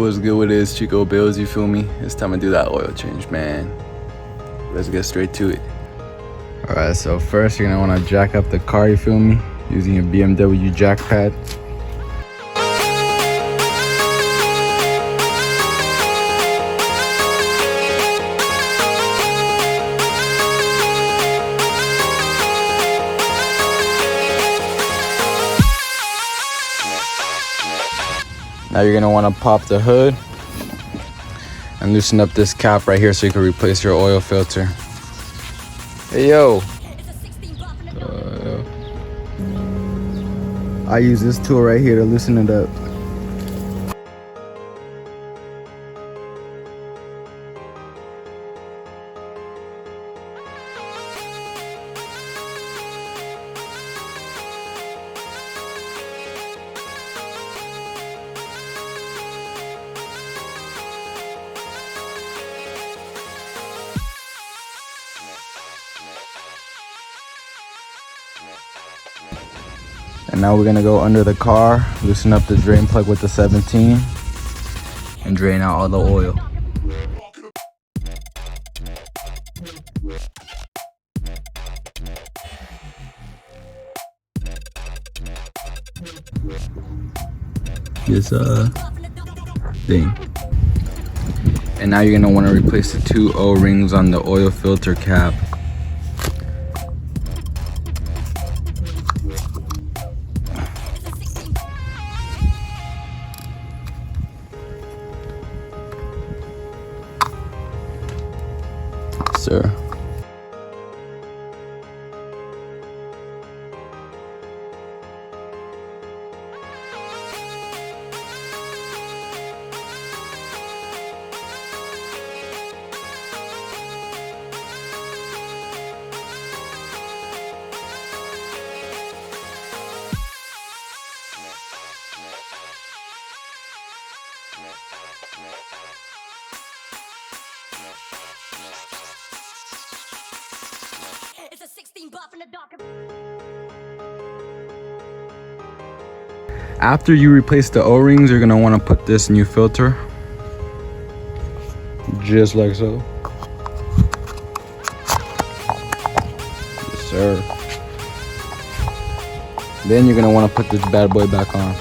What's good with this Chico Bills, you feel me? It's time to do that oil change, man. Let's get straight to it. Alright, so first you're gonna wanna jack up the car, you feel me? Using a BMW jack pad. Now you're gonna wanna pop the hood and loosen up this cap right here so you can replace your oil filter. Hey yo! I use this tool right here to loosen it up. And now we're gonna go under the car, loosen up the drain plug with the 17, and drain out all the oil. This thing. And now you're gonna wanna replace the 2 O-rings on the oil filter cap. Sir. It's a 16 buff in the dark. After you replace the O-rings, you're gonna wanna put this new filter. Just like so. Yes, sir. Then you're gonna wanna put this bad boy back on.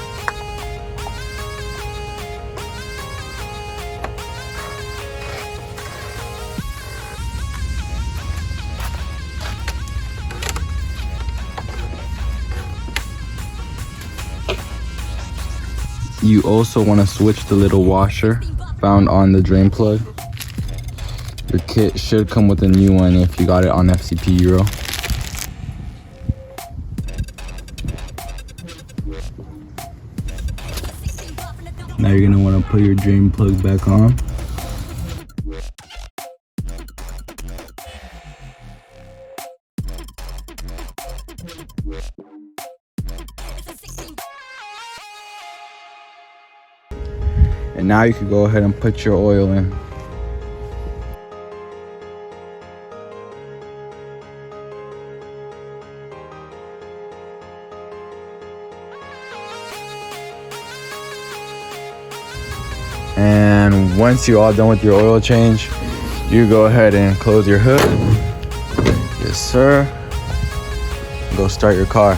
You also want to switch the little washer found on the drain plug. Your kit should come with a new one if you got it on FCP Euro. Now you're going to want to put your drain plug back on. And now you can go ahead and put your oil in. And once you're all done with your oil change, you go ahead and close your hood. Yes, sir. Go start your car.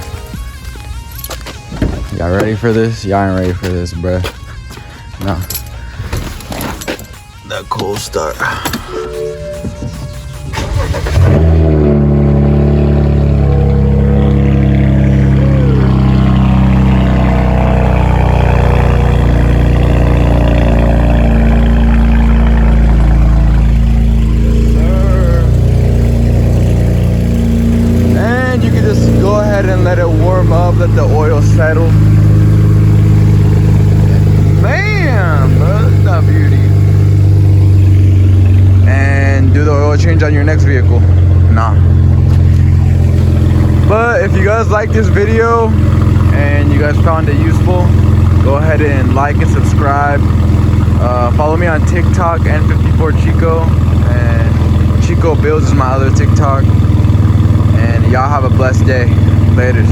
Y'all ready for this? Y'all ain't ready for this, bruh. No. That cold start. And you can just go ahead and let it warm up, let the oil settle. Beauty. And do the oil change on your next vehicle. Nah. But if you guys like this video and you guys found it useful, go ahead and like and subscribe. Follow me on TikTok and 54 Chico, and Chico Bills is my other TikTok. And y'all have a blessed day. Laters.